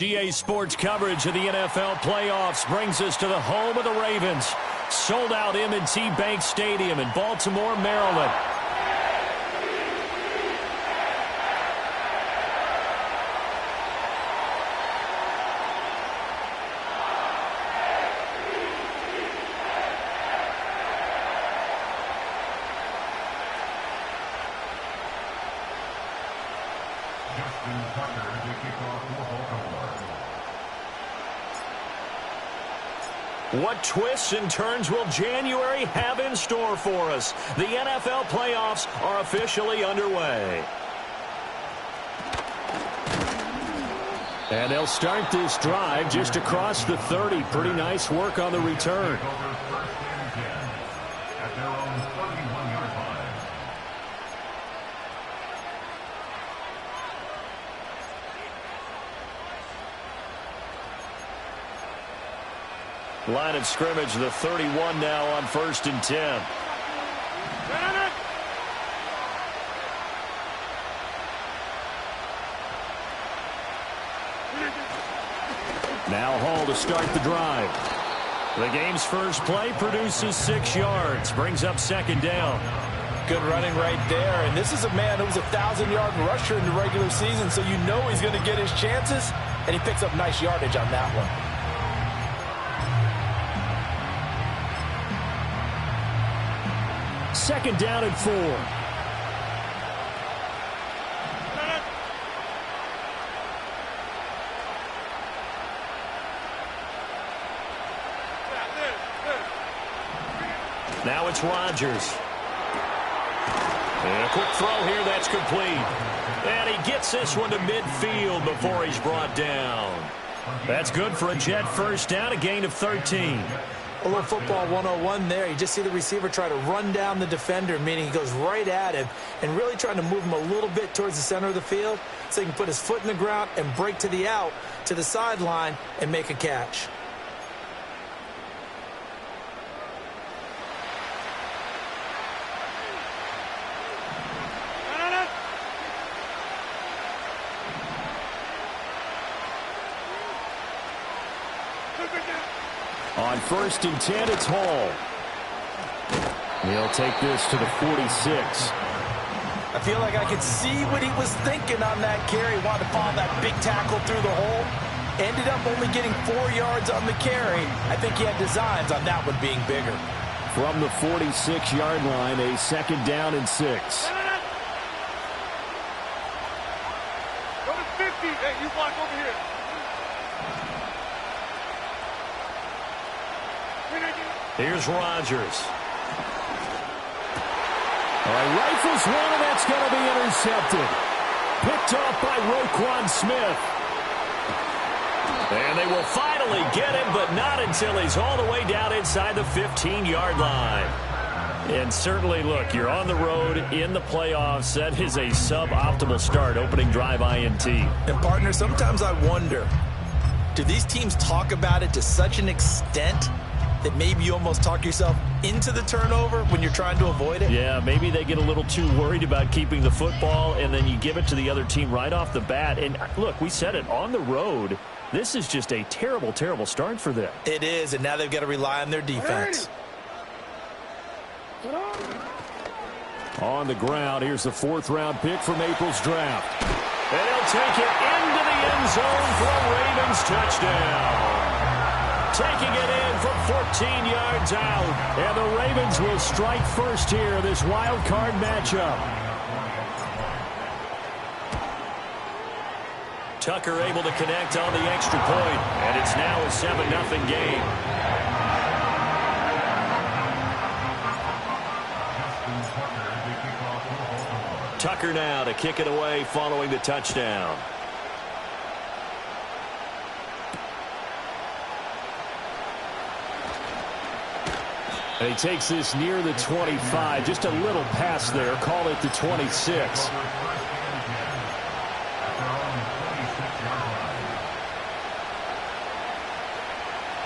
DA Sports coverage of the NFL playoffs brings us to the home of the Ravens. Sold out M&T Bank Stadium in Baltimore, Maryland. What twists and turns will January have in store for us? The NFL playoffs are officially underway. And they'll start this drive just across the 30. Pretty nice work on the return. Line of scrimmage, the 31 now on 1st and 10. Now Hall to start the drive. The game's first play produces 6 yards, brings up 2nd down. Good running right there, and this is a man who was a 1,000-yard rusher in the regular season, so you know he's going to get his chances, and he picks up nice yardage on that one. 2nd down and 4. Now it's Rodgers. And a quick throw here, that's complete. And he gets this one to midfield before he's brought down. That's good for a Jet first down, a gain of 13. A little football 101 there. You just see the receiver try to run down the defender, meaning he goes right at him and really trying to move him a little bit towards the center of the field so he can put his foot in the ground and break to the out, to the sideline, and make a catch. On 1st and 10, it's Hall. He'll take this to the 46. I feel like I could see what he was thinking on that carry. Wanted to follow that big tackle through the hole. Ended up only getting 4 yards on the carry. I think he had designs on that one being bigger. From the 46-yard line, a 2nd down and 6. Go to 50. Hey, you block over here. Here's Rodgers. All right, rifles one, and that's going to be intercepted. Picked off by Roquan Smith. And they will finally get him, but not until he's all the way down inside the 15-yard line. And certainly, look, you're on the road in the playoffs. That is a suboptimal start, opening drive INT. And, partner, sometimes I wonder, do these teams talk about it to such an extent that maybe you almost talk yourself into the turnover when you're trying to avoid it? Yeah, maybe they get a little too worried about keeping the football, and then you give it to the other team right off the bat. And, look, we said it, on the road, this is just a terrible, terrible start for them. It is, and now they've got to rely on their defense. On the ground, here's the 4th-round pick from April's draft. And he'll take it into the end zone for a Ravens touchdown. Taking it in from 14 yards out. And the Ravens will strike first here in this wild card matchup. Tucker able to connect on the extra point, and it's now a 7-0 game. Tucker now to kick it away following the touchdown. And he takes this near the 25. Just a little pass there. Call it the 26.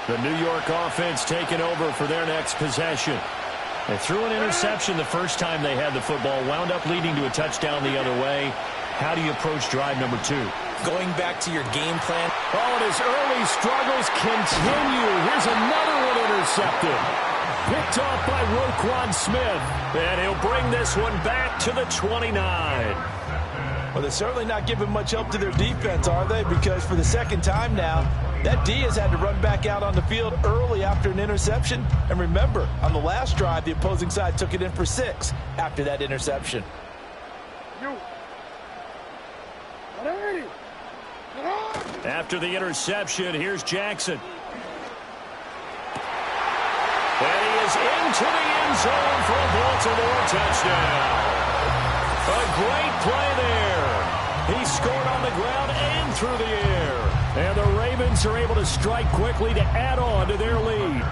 The New York offense taking over for their next possession. They threw an interception the first time they had the football. Wound up leading to a touchdown the other way. How do you approach drive number 2? going back to your game plan. Oh, and his early struggles continue. Here's another one intercepted. Picked off by Roquan Smith. And he'll bring this one back to the 29. Well, they're certainly not giving much help to their defense, are they? Because for the second time now, that D has had to run back out on the field early after an interception. And remember, on the last drive, the opposing side took it in for 6 after that interception. After the interception, here's Jackson. And he is into the end zone for a Baltimore touchdown. A great play there. He scored on the ground and through the air. And the Ravens are able to strike quickly to add on to their lead.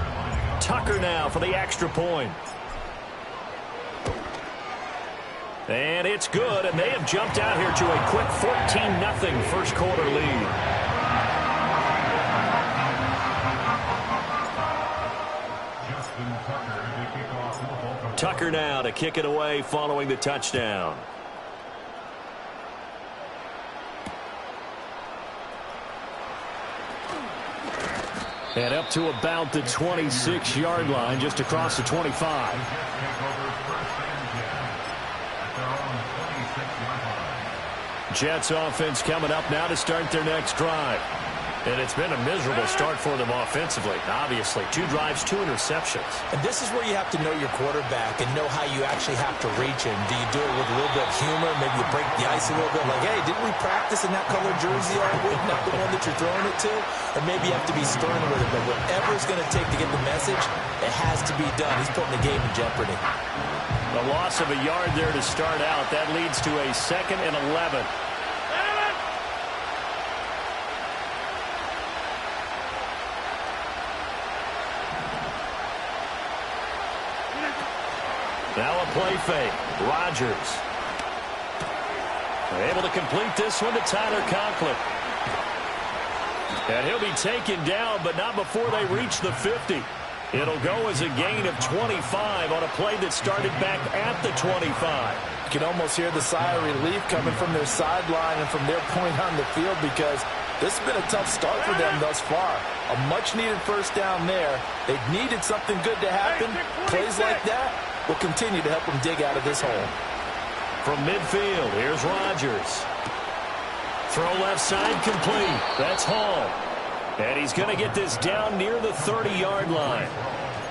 Tucker now for the extra point. And it's good, and they have jumped out here to a quick 14-0 first quarter lead. Tucker now to kick it away following the touchdown. And up to about the 26-yard line, just across the 25. Jets offense coming up now to start their next drive. And it's been a miserable start for them offensively. Obviously, 2 drives, 2 interceptions. And this is where you have to know your quarterback and know how you actually have to reach him. Do you do it with a little bit of humor? Maybe you break the ice a little bit like, hey, didn't we practice in that colored jersey all week? Not the one that you're throwing it to? Or maybe you have to be stern with it. But whatever it's going to take to get the message, it has to be done. He's putting the game in jeopardy. The loss of a yard there to start out. That leads to a 2nd and 11. Now a play fake. Rodgers. Able to complete this one to Tyler Conklin. And he'll be taken down, but not before they reach the 50. It'll go as a gain of 25 on a play that started back at the 25. You can almost hear the sigh of relief coming from their sideline and from their point on the field because this has been a tough start for them thus far. A much-needed first down there. They've needed something good to happen. Plays like that will continue to help them dig out of this hole. From midfield, here's Rodgers. Throw left side complete. That's Hall. And he's going to get this down near the 30-yard line.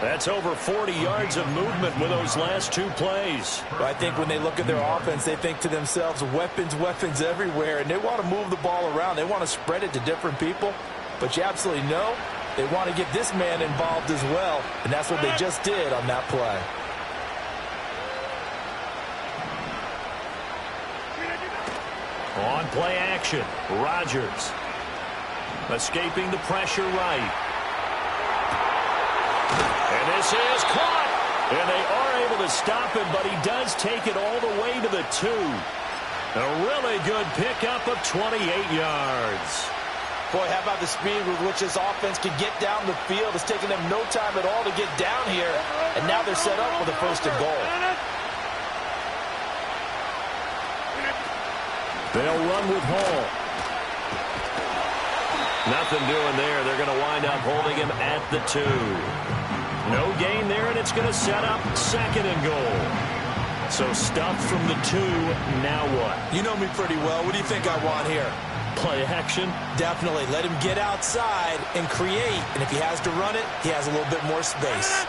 That's over 40 yards of movement with those last 2 plays. Well, I think when they look at their offense, they think to themselves, weapons, weapons everywhere, and they want to move the ball around. They want to spread it to different people. But you absolutely know they want to get this man involved as well, and that's what they just did on that play. On play action, Rodgers. Escaping the pressure right. And this is caught. And they are able to stop him, but he does take it all the way to the 2. A really good pickup of 28 yards. Boy, how about the speed with which this offense can get down the field? It's taken them no time at all to get down here. And now they're set up for the 1st and goal. They'll run with Hall. Nothing doing there. They're going to wind up holding him at the 2. No gain there, and it's going to set up 2nd and goal. So stuffed from the 2. Now what? You know me pretty well. What do you think I want here? Play action? Definitely. Let him get outside and create. And if he has to run it, he has a little bit more space.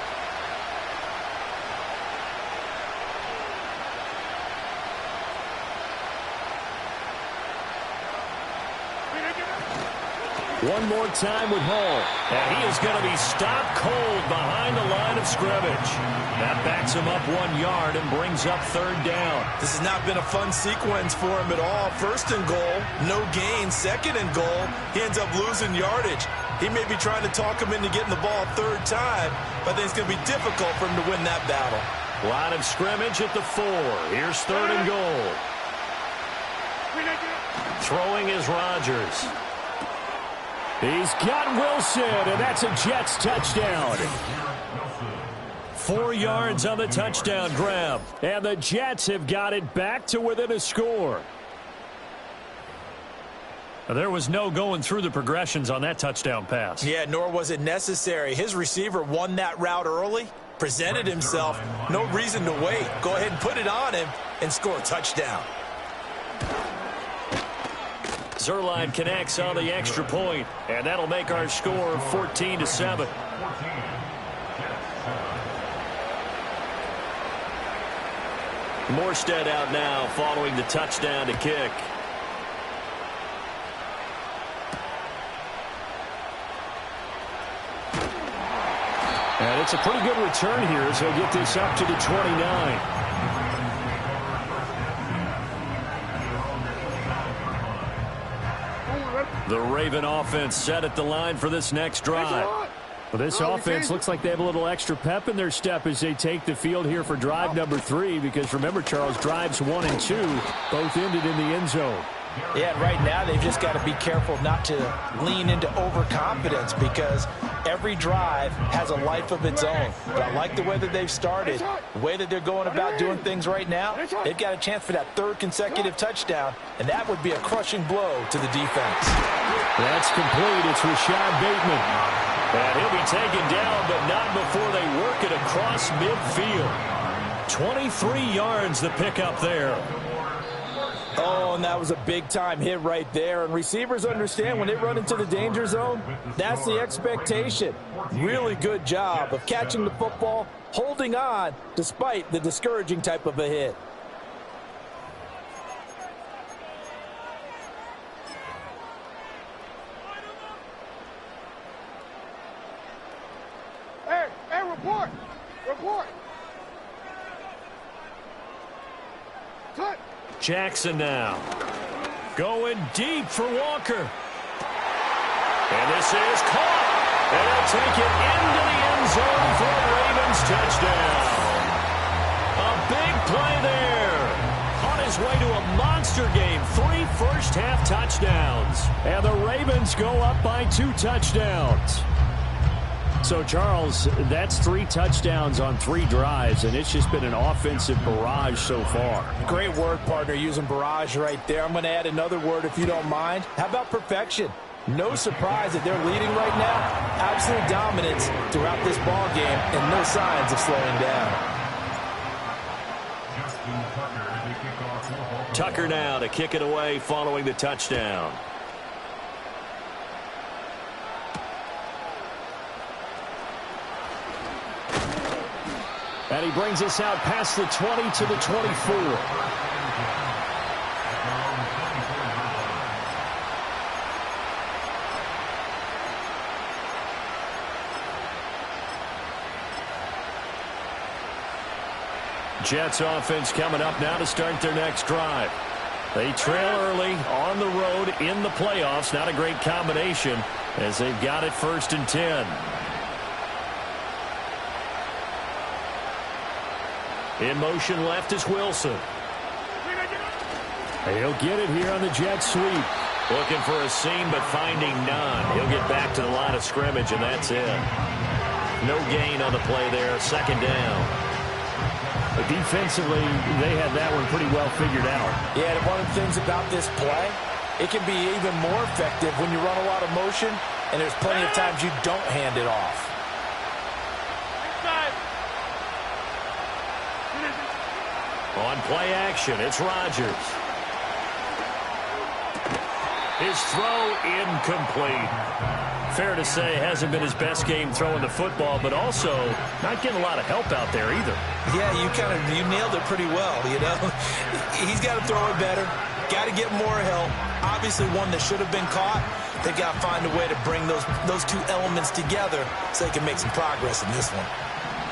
One more time with Hall. And he is going to be stopped cold behind the line of scrimmage. That backs him up 1 yard and brings up 3rd down. This has not been a fun sequence for him at all. 1st and goal, no gain. 2nd and goal, he ends up losing yardage. He may be trying to talk him into getting the ball 3rd time, but I think it's going to be difficult for him to win that battle. Line of scrimmage at the 4. Here's 3rd and goal. Throwing is Rodgers. He's got Wilson, and that's a Jets touchdown. 4 yards on the touchdown grab, and the Jets have got it back to within a score. There was no going through the progressions on that touchdown pass. Yeah, nor was it necessary. His receiver won that route early, presented himself. No reason to wait. Go ahead and put it on him and score a touchdown. Zerline connects on the extra point, and that'll make our score 14-7. Morstead out now following the touchdown to kick. And it's a pretty good return here as he'll get this up to the 29. The Raven offense set at the line for this next drive. Well, this offense looks like they have a little extra pep in their step as they take the field here for drive number 3, because remember, Charles, drives 1 and 2 both ended in the end zone. Yeah, and right now they've just got to be careful not to lean into overconfidence, because every drive has a life of its own. But I like the way that they've started, the way that they're going about doing things right now. They've got a chance for that 3rd consecutive touchdown, and that would be a crushing blow to the defense. That's complete. It's Rashad Bateman. And he'll be taken down, but not before they work it across midfield. 23 yards the pickup there. Oh, and that was a big-time hit right there. And receivers understand when they run into the danger zone, that's the expectation. Really good job of catching the football, holding on, despite the discouraging type of a hit. Hey, report. Touch. Jackson now. Going deep for Walker. And this is caught. And he'll take it into the end zone for a Ravens touchdown. A big play there. On his way to a monster game. 3 first-half touchdowns. And the Ravens go up by 2 touchdowns. So, Charles, that's 3 touchdowns on 3 drives, and it's just been an offensive barrage so far. Great word, partner, using barrage right there. I'm going to add another word if you don't mind. How about perfection? No surprise that they're leading right now. Absolute dominance throughout this ball game, and no signs of slowing down. Tucker now to kick it away following the touchdown. And he brings us out past the 20 to the 24. Jets offense coming up now to start their next drive. They trail early on the road in the playoffs. Not a great combination as they've got it 1st and 10. In motion left is Wilson. He'll get it here on the jet sweep. Looking for a seam, but finding none. He'll get back to the line of scrimmage, and that's it. No gain on the play there. 2nd down. But defensively, they had that one pretty well figured out. Yeah, and one of the things about this play, it can be even more effective when you run a lot of motion, and there's plenty of times you don't hand it off. On play action, it's Rodgers. His throw incomplete. Fair to say, hasn't been his best game throwing the football, but also not getting a lot of help out there either. Yeah, you nailed it pretty well, you know. He's got to throw it better. Got to get more help. Obviously one that should have been caught. They've got to find a way to bring those 2 elements together so they can make some progress in this one.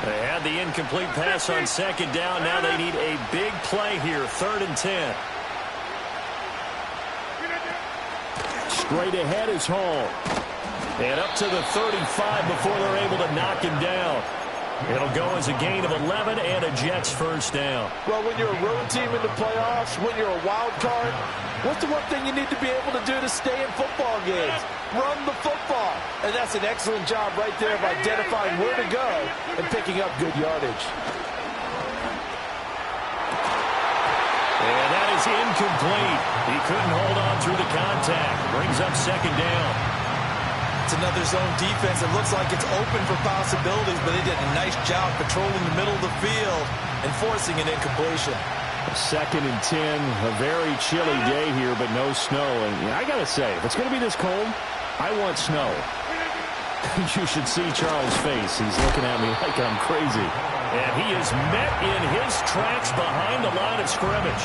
They had the incomplete pass on 2nd down. Now they need a big play here, 3rd and 10. Straight ahead is Hall. And up to the 35 before they're able to knock him down. It'll go as a gain of 11 and a Jets 1st down. Well, when you're a road team in the playoffs, when you're a wild card, what's the one thing you need to be able to do to stay in football games? Run the football. And that's an excellent job right there of identifying where to go and picking up good yardage. And that is incomplete. He couldn't hold on through the contact. Brings up second down. It's another zone defense. It looks like it's open for possibilities, but they did a nice job patrolling the middle of the field and forcing an incompletion. 2nd and 10, a very chilly day here, but no snow. And I got to say, if it's going to be this cold, I want snow. You should see Charles' face. He's looking at me like I'm crazy. And he is met in his tracks behind the line of scrimmage.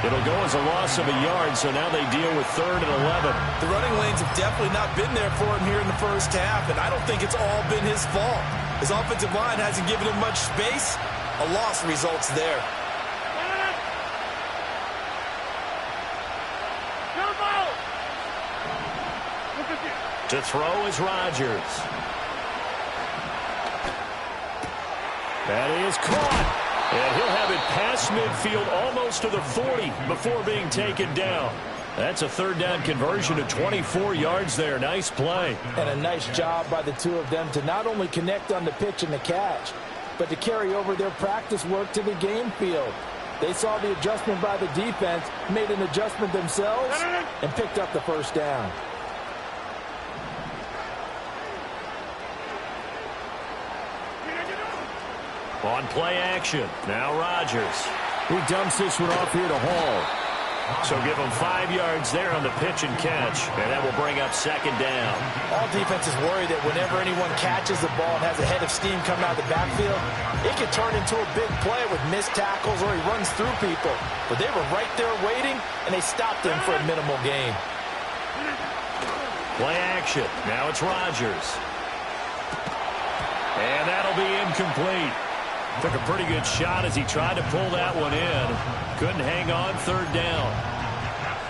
It'll go as a loss of a yard, so now they deal with 3rd and 11. The running lanes have definitely not been there for him here in the first half, and I don't think it's all been his fault. His offensive line hasn't given him much space. A loss results there. To throw is Rodgers. That is caught. And he'll have it past midfield almost to the 40 before being taken down. That's a 3rd down conversion of 24 yards there. Nice play. And a nice job by the two of them to not only connect on the pitch and the catch, but to carry over their practice work to the game field. They saw the adjustment by the defense, made an adjustment themselves, and picked up the first down. On play action. Now Rodgers. He dumps this one off here to Hall. So give him 5 yards there on the pitch and catch, and that will bring up 2nd down. All defenses worry that whenever anyone catches the ball and has a head of steam coming out of the backfield, it can turn into a big play with missed tackles or he runs through people. But they were right there waiting, and they stopped him for a minimal gain. Play action. Now it's Rodgers. And that'll be incomplete. Took a pretty good shot as he tried to pull that one in. Couldn't hang on 3rd down.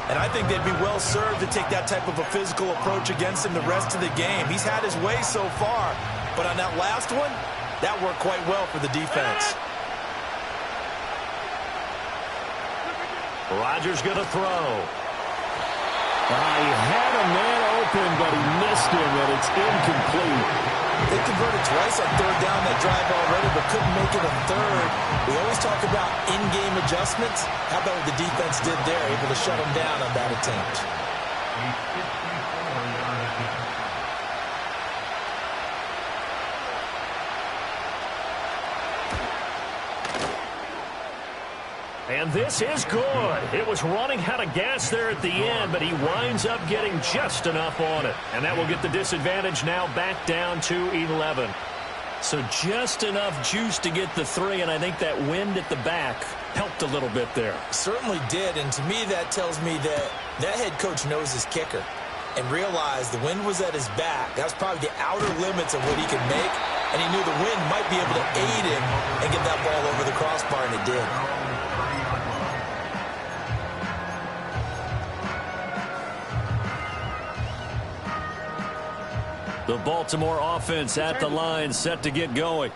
And I think they'd be well served to take that type of a physical approach against him the rest of the game. He's had his way so far, but on that last one, that worked quite well for the defense. Rodgers going to throw. He had a man open, but he missed him, and it's incomplete. They converted twice on 3rd down that drive already, but couldn't make it a 3rd. We always talk about in-game adjustments. How about what the defense did there, able to shut them down on that attempt? And this is good. It was running out of gas there at the end, but he winds up getting just enough on it. And that will get the disadvantage now back down to 11. So just enough juice to get the 3, and I think that wind at the back helped a little bit there. Certainly did, and to me that tells me that that head coach knows his kicker and realized the wind was at his back. That was probably the outer limits of what he could make, and he knew the wind might be able to aid him and get that ball over the crossbar, and it did. The Baltimore offense at the line, set to get going.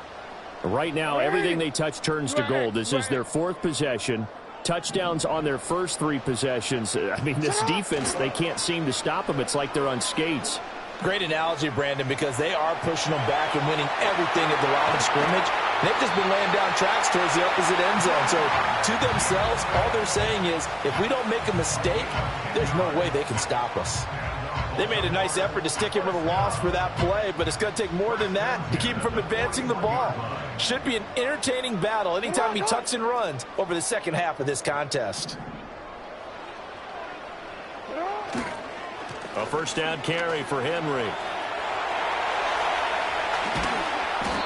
Right now, everything they touch turns to gold. This is their 4th possession. Touchdowns on their first 3 possessions. I mean, this defense, they can't seem to stop them. It's like they're on skates. Great analogy, Brandon, because they are pushing them back and winning everything at the line of scrimmage. They've just been laying down tracks towards the opposite end zone. So, to themselves, all they're saying is, if we don't make a mistake, there's no way they can stop us. They made a nice effort to stick him with a loss for that play, but it's going to take more than that to keep him from advancing the ball. Should be an entertaining battle anytime he tucks and runs over the second half of this contest. A 1st down carry for Henry.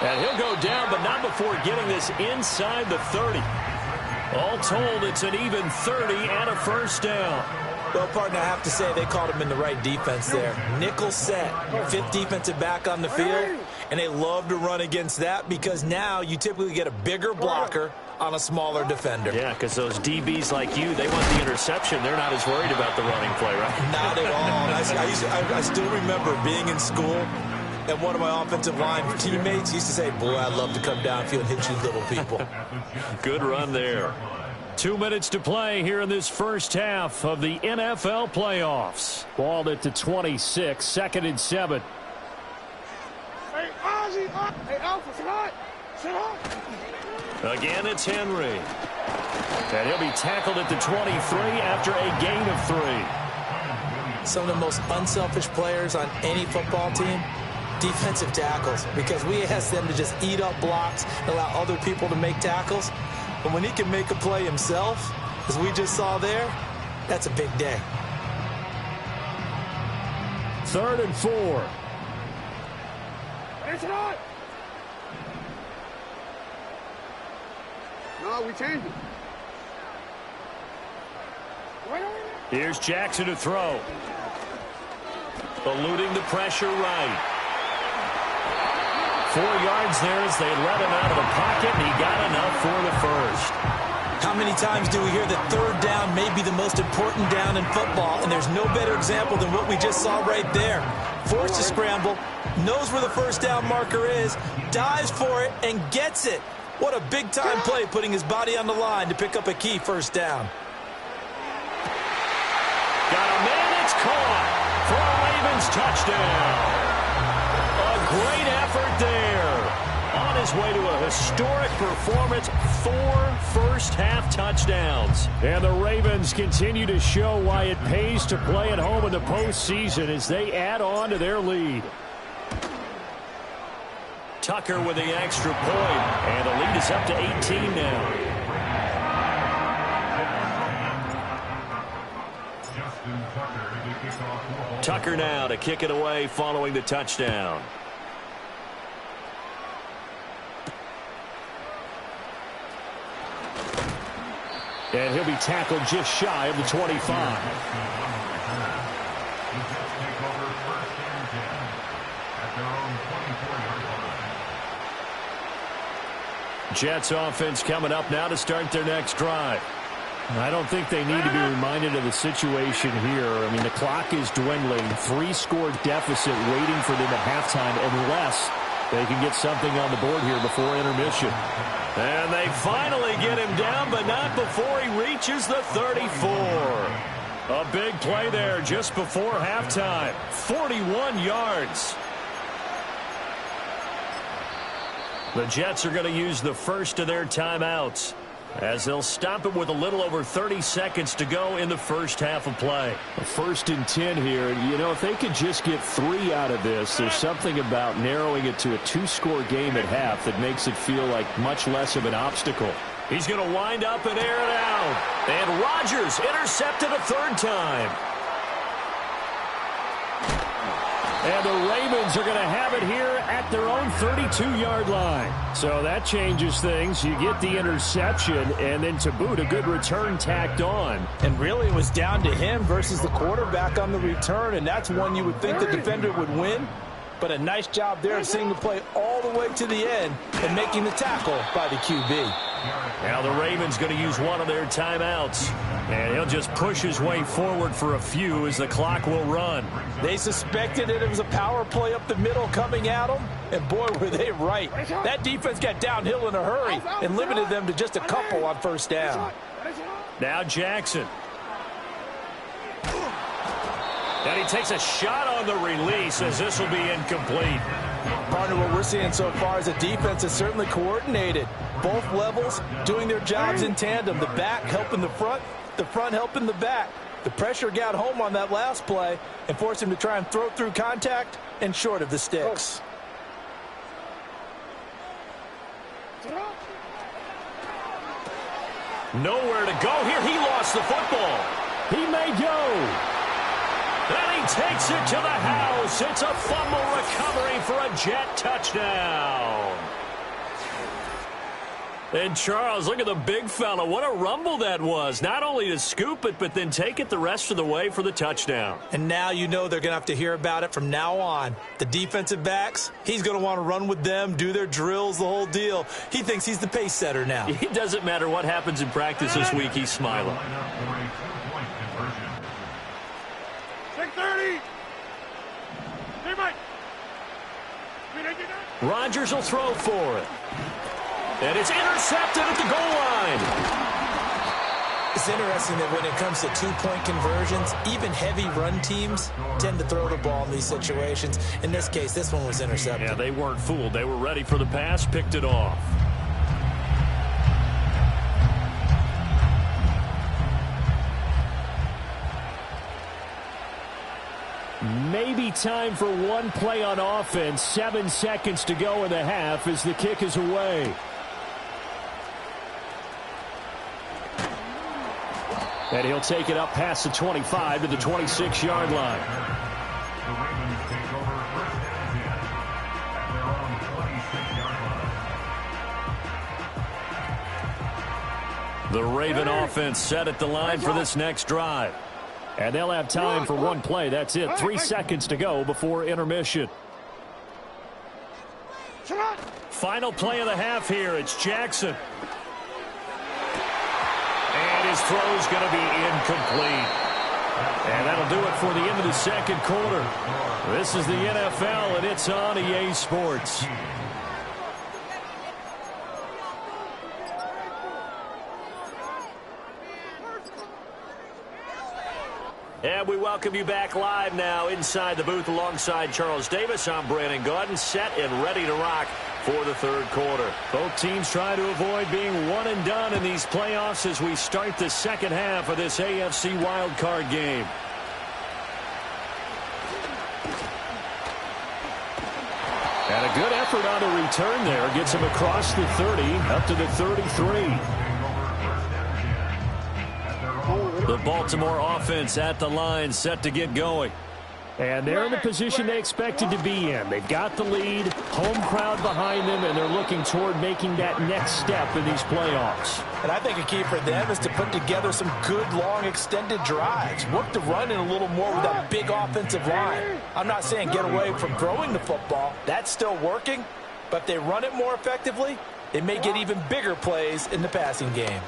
And he'll go down, but not before getting this inside the 30. All told, it's an even 30 and a 1st down. Well, partner, I have to say they called him in the right defense there. Nickel set, 5th defensive back on the field, and they love to run against that because now you typically get a bigger blocker on a smaller defender. Yeah, because those DBs like you, they want the interception. They're not as worried about the running play, right? Not at all. I still remember being in school, and one of my offensive line teammates used to say, boy, I'd love to come downfield and hit you little people. Good run there. 2 minutes to play here in this first half of the NFL playoffs. Balled at the 26, 2nd and 7. Hey, Ozzy, hey, Alpha, sit hot. Again, it's Henry. And he'll be tackled at the 23 after a gain of 3. Some of the most unselfish players on any football team, defensive tackles, because we ask them to just eat up blocks and allow other people to make tackles. But when he can make a play himself, as we just saw there, that's a big day. 3rd and 4. It's not. No, we changed it. Here's Jackson to throw. Eluding the pressure right. 4 yards there as they let him out of the pocket, and he got enough for the first. How many times do we hear that 3rd down may be the most important down in football, and there's no better example than what we just saw right there. Forced to scramble, knows where the first down marker is, dives for it, and gets it. What a big-time play, putting his body on the line to pick up a key first down. Got a man, it's caught for a Ravens touchdown. A great effort there. On his way to a historic performance, 4 first-half touchdowns. And the Ravens continue to show why it pays to play at home in the postseason as they add on to their lead. Tucker with the extra point, and the lead is up to 18 now. Tucker now to kick it away following the touchdown. And he'll be tackled just shy of the 25. Jets offense coming up now to start their next drive. I don't think they need to be reminded of the situation here. I mean, the clock is dwindling. 3-score deficit waiting for them at halftime unless they can get something on the board here before intermission. And they finally get him down, but not before he reaches the 34. A big play there just before halftime. 41 yards. The Jets are going to use the first of their timeouts as they'll stop it with a little over 30 seconds to go in the first half of play. A 1st and 10 here. You know, if they could just get 3 out of this, there's something about narrowing it to a 2-score game at half that makes it feel like much less of an obstacle. He's going to wind up and air it out. And Rodgers intercepted a 3rd time. And the Ravens are going to have it here at their own 32-yard line. So that changes things. You get the interception, and then to boot, a good return tacked on. And really, it was down to him versus the quarterback on the return, and that's one you would think the defender would win. But a nice job there of seeing the play all the way to the end and making the tackle by the QB. Now the Ravens going to use one of their timeouts. And he'll just push his way forward for a few as the clock will run. They suspected it was a power play up the middle coming at them. And boy, were they right. That defense got downhill in a hurry and limited them to just a couple on first down. Now Jackson. And he takes a shot on the release as this will be incomplete. Partner, what we're seeing so far is a defense that's certainly coordinated. Both levels doing their jobs in tandem. The back helping the front helping the back. The pressure got home on that last play and forced him to try and throw through contact and short of the sticks. Nowhere to go here. He lost the football. He may go. And he takes it to the house. It's a fumble recovery for a Jet touchdown. And Charles, look at the big fella. What a rumble that was. Not only to scoop it, but then take it the rest of the way for the touchdown. And now you know they're going to have to hear about it from now on. The defensive backs, he's going to want to run with them, do their drills, the whole deal. He thinks he's the pace setter now. It doesn't matter what happens in practice this week. He's smiling. 6:30. Rodgers will throw for it. And it's intercepted at the goal line. It's interesting that when it comes to two-point conversions, even heavy run teams tend to throw the ball in these situations. In this case, this one was intercepted. Yeah, they weren't fooled. They were ready for the pass, picked it off. Maybe time for one play on offense. 7 seconds to go in the half as the kick is away. And he'll take it up past the 25 to the 26-yard line. The Ravens take over first and 10 at their own 26-yard line. The Raven offense set at the line for this next drive. And they'll have time for one play. That's it. 3 seconds to go before intermission. Final play of the half here. It's Jackson. And his throw's going to be incomplete. And that'll do it for the end of the second quarter. This is the NFL, and it's on EA Sports. And we welcome you back live now inside the booth alongside Charles Davis. I'm Brandon Gaudin, set and ready to rock for the third quarter. Both teams try to avoid being one and done in these playoffs as we start the second half of this AFC wildcard game. And a good effort on the return there. Gets him across the 30 up to the 33. The Baltimore offense at the line, set to get going. And they're in the position they expected to be in. They've got the lead, home crowd behind them, and they're looking toward making that next step in these playoffs. And I think a key for them is to put together some good, long, extended drives. Work the run in a little more with that big offensive line. I'm not saying get away from throwing the football. That's still working. But if they run it more effectively, they may get even bigger plays in the passing game.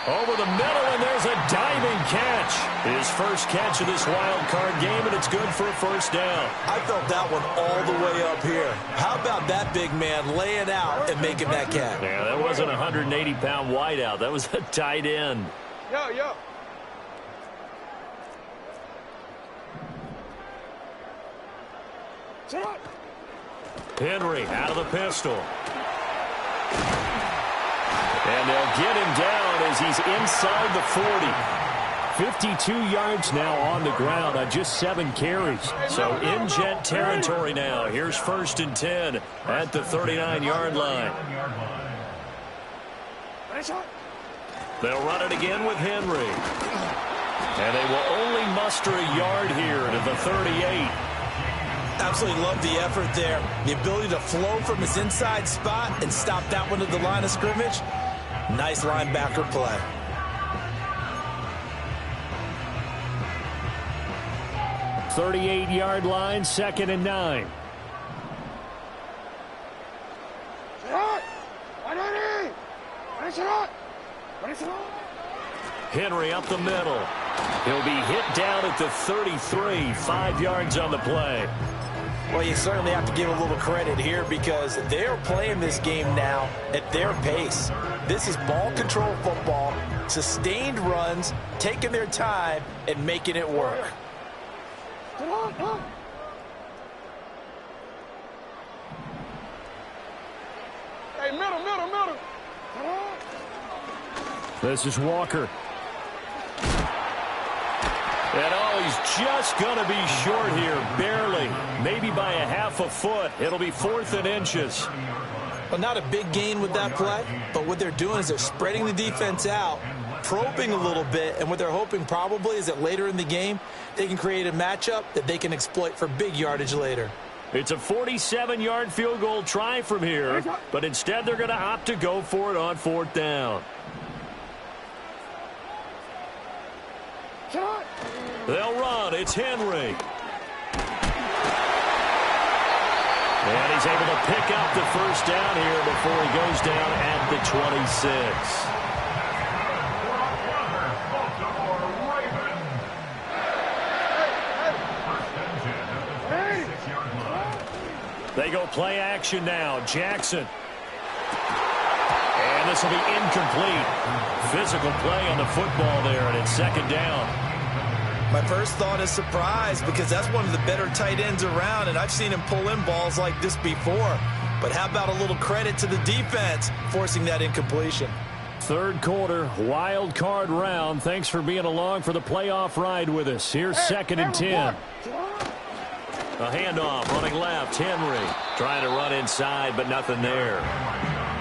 Over the middle, and there's a diving catch. His first catch of this wild card game, and it's good for a first down. I felt that one all the way up here. How about that big man laying out and making that catch? Yeah, that wasn't a 180-pound wideout. That was a tight end. Yo. Henry out of the pistol. And they'll get him down as he's inside the 40. 52 yards now on the ground on just 7 carries. So in Jet territory now. Here's 1st and 10 at the 39-yard line. They'll run it again with Henry. And they will only muster a yard here to the 38. Absolutely love the effort there. The ability to flow from his inside spot and stop that one at the line of scrimmage. Nice linebacker play. .38-yard line, 2nd and 9. Henry up the middle. He'll be hit down at the 33, 5 yards on the play. Well, you certainly have to give a little credit here because they're playing this game now at their pace. This is ball control football, sustained runs, taking their time and making it work. Hey, middle. This is Walker. And he's just going to be short here, barely, maybe by a half a foot. It'll be 4th and inches. Well, not a big gain with that play, but what they're doing is they're spreading the defense out, probing a little bit, and what they're hoping probably is that later in the game, they can create a matchup that they can exploit for big yardage later. It's a 47-yard field goal try from here, but instead they're going to opt to go for it on 4th down. They'll run. It's Henry. And he's able to pick up the first down here before he goes down at the 26. They go play action now. Jackson. And this will be incomplete. Physical play on the football there, and it's 2nd down. My first thought is surprise because that's one of the better tight ends around, and I've seen him pull in balls like this before. But how about a little credit to the defense forcing that incompletion? Third quarter, wild card round. Thanks for being along for the playoff ride with us. Here's second and 10. A handoff, running left, Henry. Trying to run inside, but nothing there.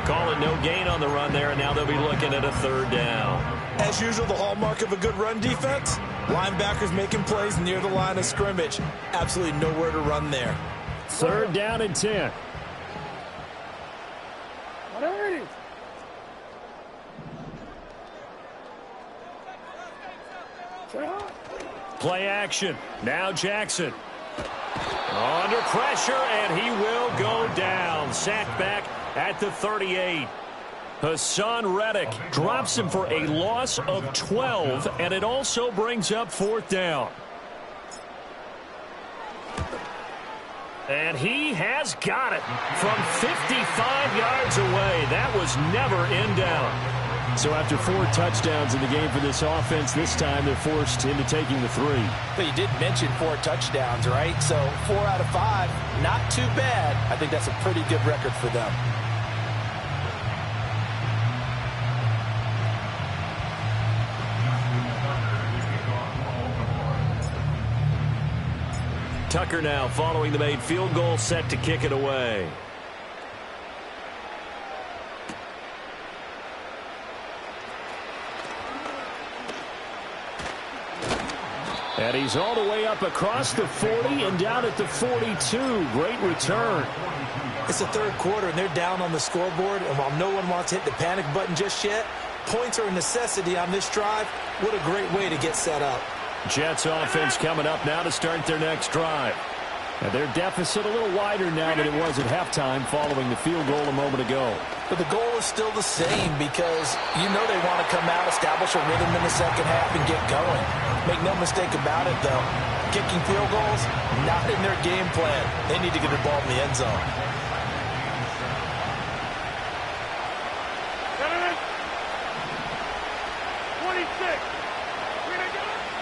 Call it no gain on the run there, and now they'll be looking at a third down. As usual, the hallmark of a good run defense, linebackers making plays near the line of scrimmage. Absolutely nowhere to run there. Third down and 10. Play action. Now Jackson. Under pressure, and he will go down. Sacked back at the 38. Hassan Reddick drops him for a loss of 12, and it also brings up fourth down. And he has got it from 55 yards away. That was never in down. So after 4 touchdowns in the game for this offense, this time they're forced into taking the 3. But you did mention 4 touchdowns, right? So 4 out of 5, not too bad. I think that's a pretty good record for them. Tucker now following the made field goal, set to kick it away. And he's all the way up across the 40 and down at the 42. Great return. It's the third quarter, and they're down on the scoreboard. And while no one wants to hit the panic button just yet, points are a necessity on this drive. What a great way to get set up. Jets offense coming up now to start their next drive. And their deficit a little wider now than it was at halftime following the field goal a moment ago. But the goal is still the same because you know they want to come out, establish a rhythm in the second half, and get going. Make no mistake about it, though. Kicking field goals, not in their game plan. They need to get the ball in the end zone.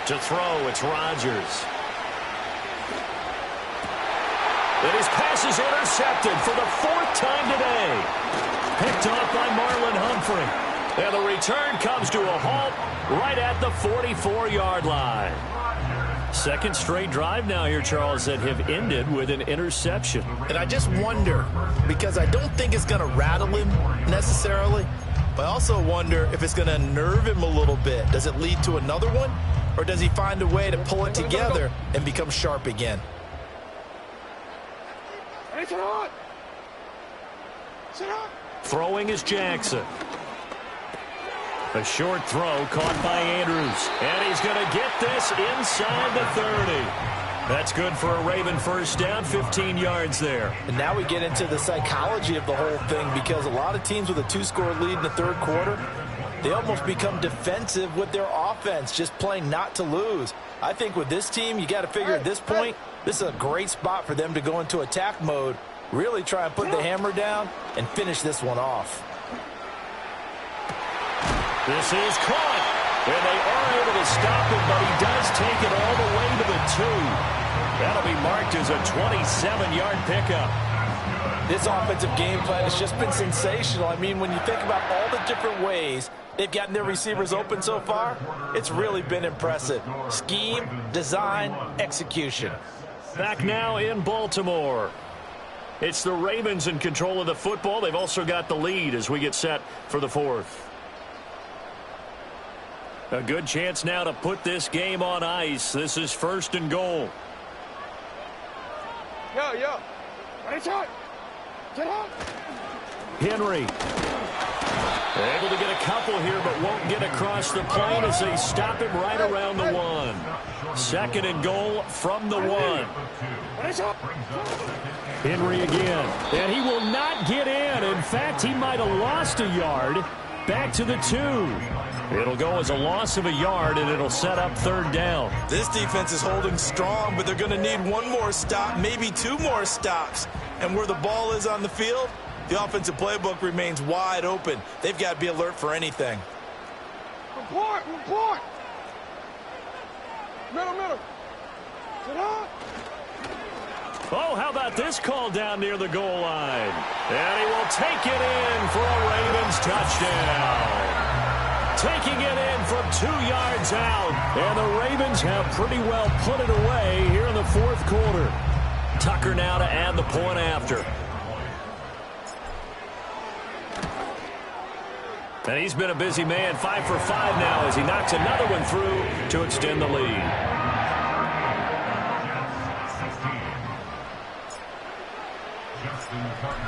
To throw, it's Rodgers. And his pass is intercepted for the 4th time today. Picked off by Marlon Humphrey. And the return comes to a halt right at the 44-yard line. Second straight drive now here, Charles, that have ended with an interception. And I just wonder, because I don't think it's going to rattle him necessarily, but I also wonder if it's going to unnerve him a little bit. Does it lead to another one? Or does he find a way to pull it together and become sharp again? Throwing is Jackson. A short throw caught by Andrews. And he's going to get this inside the 30. That's good for a Raven first down, 15 yards there. And now we get into the psychology of the whole thing, because a lot of teams with a 2-score lead in the third quarter, they almost become defensive with their offense, just playing not to lose. I think with this team, you got to figure at this point, this is a great spot for them to go into attack mode, really try and put the hammer down and finish this one off. This is caught, and they are able to stop him, but he does take it all the way to the 2. That'll be marked as a 27-yard pickup. This offensive game plan has just been sensational. I mean, when you think about all the different ways they've gotten their receivers open so far, it's really been impressive. Scheme, design, execution. Back now in Baltimore. It's the Ravens in control of the football. They've also got the lead as we get set for the 4th. A good chance now to put this game on ice. This is 1st and goal. Yo. Henry. Able to get a couple here, but won't get across the plane as they stop him right around the 1. 2nd and goal from the 1. Henry again. And he will not get in. In fact, he might have lost a yard. Back to the 2. It'll go as a loss of a yard, and it'll set up 3rd down. This defense is holding strong, but they're going to need one more stop, maybe 2 more stops. And where the ball is on the field, the offensive playbook remains wide open. They've got to be alert for anything. Report. Middle. Sit up. Oh, how about this call down near the goal line? And he will take it in for a Ravens touchdown. taking it in from 2 yards out. And the Ravens have pretty well put it away here in the fourth quarter. Tucker now to add the point after. And he's been a busy man, 5 for 5 now as he knocks another one through to extend the lead.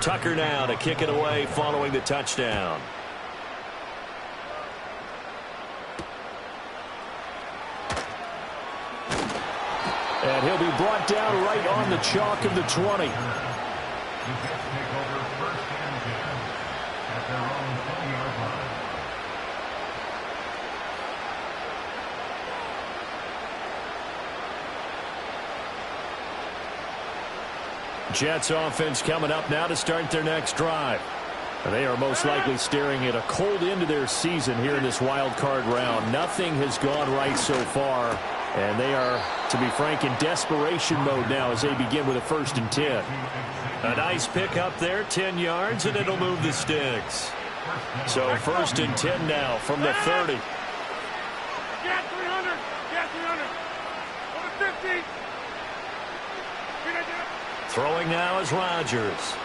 Tucker now to kick it away following the touchdown. And he'll be brought down right on the chalk of the 20. Jets offense coming up now to start their next drive. They are most likely staring at a cold end to their season here in this wild card round. Nothing has gone right so far, and they are, to be frank, in desperation mode now as they begin with a 1st and 10. A nice pick up there, 10 yards, and it'll move the sticks. So 1st and 10 now from the 30. Get 300. Get 300. Over 50. Throwing now is Rodgers.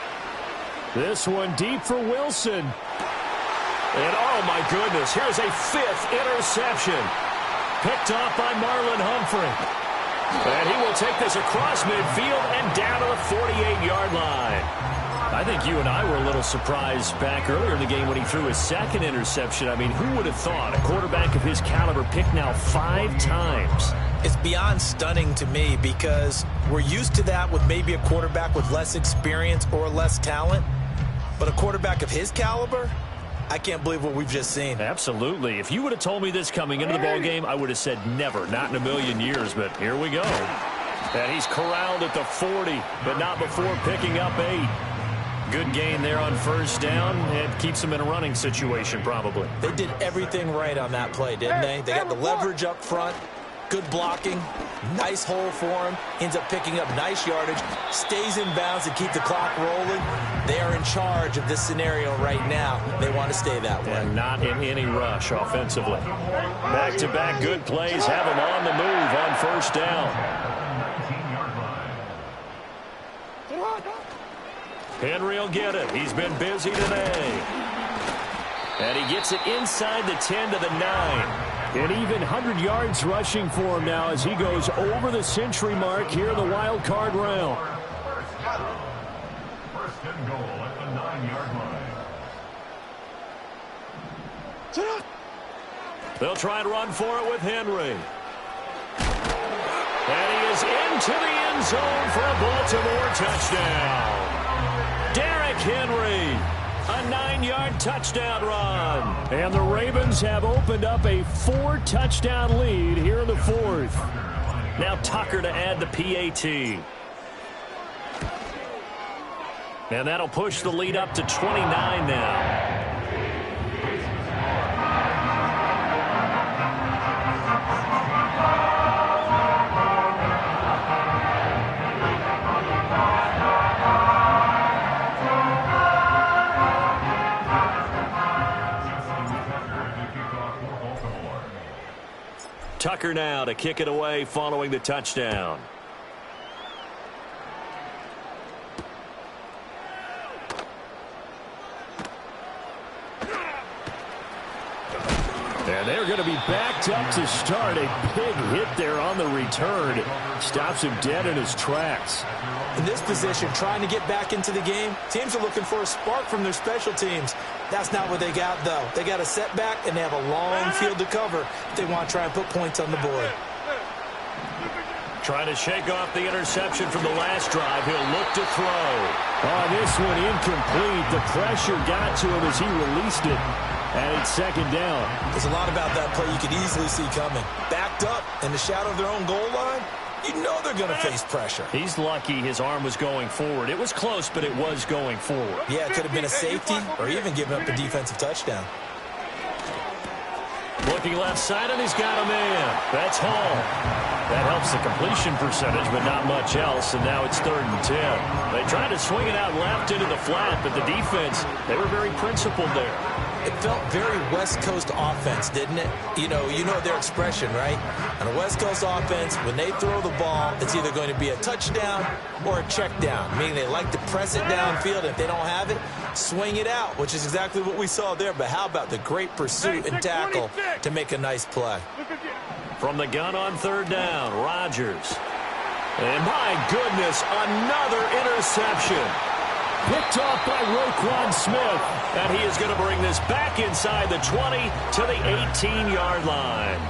This one deep for Wilson. And oh my goodness, here's a 5th interception. Picked off by Marlon Humphrey. And he will take this across midfield and down to the 48-yard line. I think you and I were a little surprised back earlier in the game when he threw his 2nd interception. I mean, who would have thought a quarterback of his caliber picked now 5 times? It's beyond stunning to me because we're used to that with maybe a quarterback with less experience or less talent. But a quarterback of his caliber, I can't believe what we've just seen. Absolutely. If you would have told me this coming into the ballgame, I would have said never, not in a million years. But here we go. And he's corralled at the 40, but not before picking up 8. Good gain there on 1st down. It keeps him in a running situation probably. They did everything right on that play, didn't they? They got the leverage up front. Good blocking, nice hole for him, ends up picking up nice yardage, stays in bounds to keep the clock rolling. They are in charge of this scenario right now. They want to stay that way. And not in any rush offensively. Back-to-back good plays have him on the move on 1st down. Henry will get it. He's been busy today. And he gets it inside the 10 to the 9. And even 100 yards rushing for him now as he goes over the century mark here in the wild card round. 1st and goal at the 9-yard line. They'll try and run for it with Henry. And he is into the end zone for a Baltimore touchdown. Derrick Henry. A 9-yard touchdown run. And the Ravens have opened up a 4-touchdown lead here in the 4th. Now Tucker to add the PAT. And that'll push the lead up to 29 now. Tucker now to kick it away following the touchdown. And they're going to be backed up to start. A big hit there on the return. Stops him dead in his tracks. In this position, trying to get back into the game, teams are looking for a spark from their special teams. That's not what they got, though. They got a setback, and they have a long field to cover if they want to try and put points on the board. Trying to shake off the interception from the last drive. He'll look to throw. Oh, this one incomplete. The pressure got to him as he released it. And it's 2nd down. There's a lot about that play you could easily see coming. Backed up in the shadow of their own goal line, you know they're going to face pressure. He's lucky his arm was going forward. It was close, but it was going forward. Yeah, it could have been a safety or even given up a defensive touchdown. Looking left side, and he's got a man. That's Hall. That helps the completion percentage, but not much else, and now it's 3rd and 10. They tried to swing it out left into the flat, but the defense, they were very principled there. It felt very West Coast offense, didn't it? You know their expression, right? On a West Coast offense, when they throw the ball, it's either going to be a touchdown or a check down, meaning they like to press it downfield. If they don't have it, swing it out, which is exactly what we saw there. But how about the great pursuit and tackle to make a nice play? From the gun on third down, Rodgers. And my goodness, another interception. Picked off by Roquan Smith. And he is going to bring this back inside the 20 to the 18-yard line.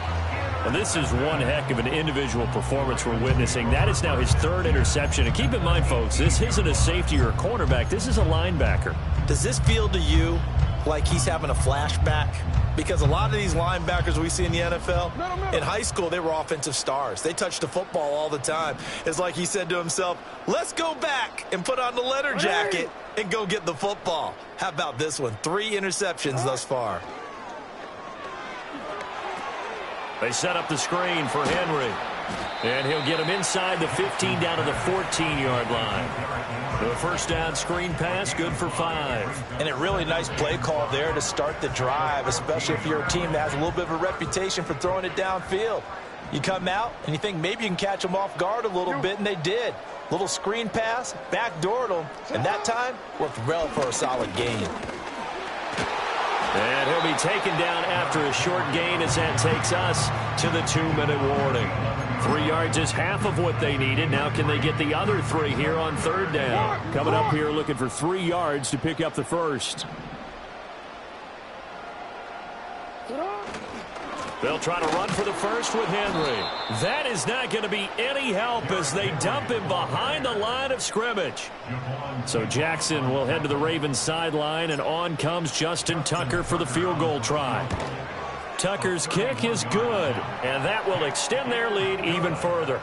And this is one heck of an individual performance we're witnessing. That is now his third interception. And keep in mind, folks, this isn't a safety or a cornerback. This is a linebacker. Does this feel to you like he's having a flashback? Because a lot of these linebackers we see in the NFL, in high school, they were offensive stars. They touched the football all the time. It's like he said to himself, let's go back and put on the leather jacket and go get the football. How about this one? 3 interceptions thus far. They set up the screen for Henry. And he'll get him inside the 15 down to the 14-yard line. The first down screen pass, good for 5. And a really nice play call there to start the drive, especially if you're a team that has a little bit of a reputation for throwing it downfield. You come out and you think maybe you can catch them off guard a little bit, and they did. Little screen pass, backdoored them, and that time worked well for a solid gain. And he'll be taken down after a short gain as that takes us to the 2-minute warning. 3 yards is half of what they needed. Now can they get the other 3 here on third down? Coming up here looking for 3 yards to pick up the first. They'll try to run for the first with Henry. That is not going to be any help as they dump him behind the line of scrimmage. So Jackson will head to the Ravens sideline, and on comes Justin Tucker for the field goal try. Tucker's kick is good, and that will extend their lead even further.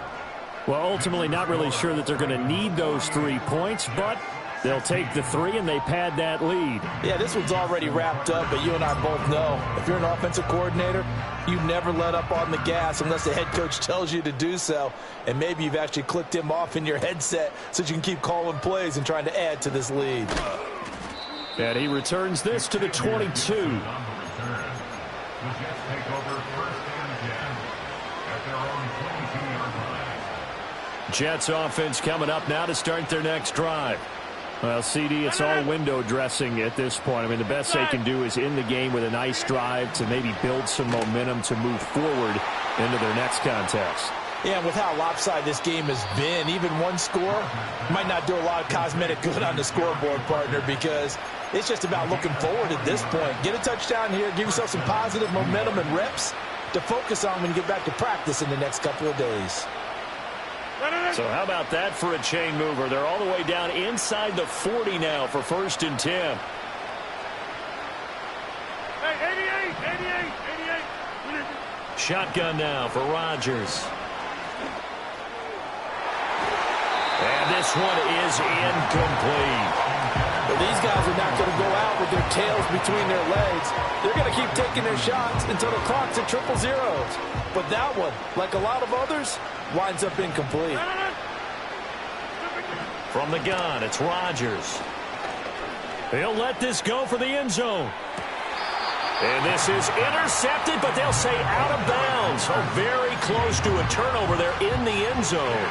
Well, ultimately not really sure that they're going to need those 3 points, but they'll take the 3 and they pad that lead. Yeah, this one's already wrapped up, but you and I both know if you're an offensive coordinator, you never let up on the gas unless the head coach tells you to do so. And maybe you've actually clicked him off in your headset so you can keep calling plays and trying to add to this lead. And he returns this to the 22. The Jets take over 1st and 10 at their own 22-yard line. Jets offense coming up now to start their next drive. Well, CD, it's all window dressing at this point. I mean, the best they can do is in the game with a nice drive to maybe build some momentum to move forward into their next contest. Yeah, and with how lopsided this game has been, even one score might not do a lot of cosmetic good on the scoreboard, partner, because it's just about looking forward at this point. Get a touchdown here, give yourself some positive momentum and reps to focus on when you get back to practice in the next couple of days. So how about that for a chain mover? They're all the way down inside the 40 now for 1st and 10. Hey, 88. Shotgun now for Rodgers. And this one is incomplete. But these guys are not going to go out with their tails between their legs. They're going to keep taking their shots until the clock's at 000. But that one, like a lot of others, winds up incomplete. From the gun, it's Rodgers. He'll let this go for the end zone. And this is intercepted, but they'll say out of bounds. So very close to a turnover there in the end zone.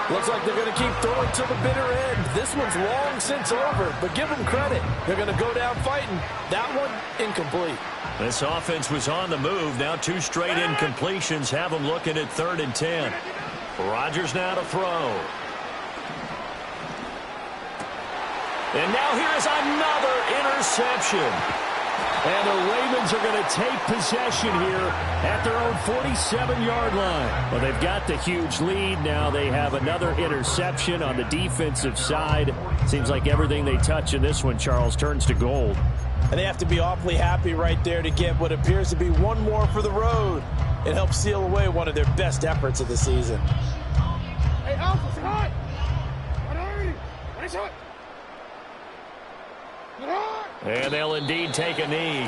Looks like they're going to keep throwing to the bitter end. This one's long since over, but give them credit. They're going to go down fighting. That one, incomplete. This offense was on the move. Now 2 straight incompletions have them looking at 3rd and 10. Rodgers now to throw. And now here is another interception. And the Ravens are going to take possession here at their own 47-yard line. Well, they've got the huge lead. Now they have another interception on the defensive side. Seems like everything they touch in this one, Charles, turns to gold. And they have to be awfully happy right there to get what appears to be one more for the road. It helps seal away one of their best efforts of the season. Hey, Alpha, say hi. Nice shot. And they'll indeed take a knee.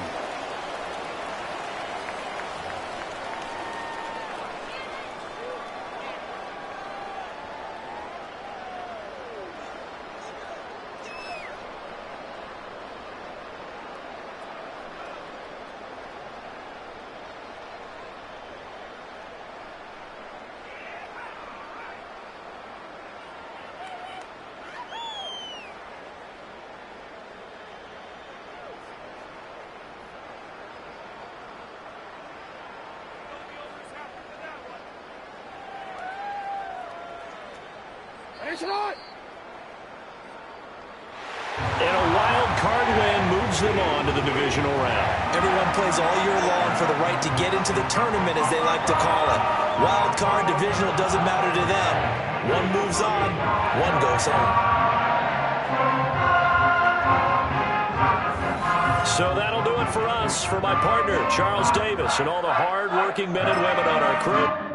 Finish it on! And a wild card win moves them on to the divisional round. Everyone plays all year long for the right to get into the tournament, as they like to call it. Wild card, divisional, doesn't matter to them. One moves on, one goes home. So that'll do it for us. For my partner, Charles Davis, and all the hard-working men and women on our crew.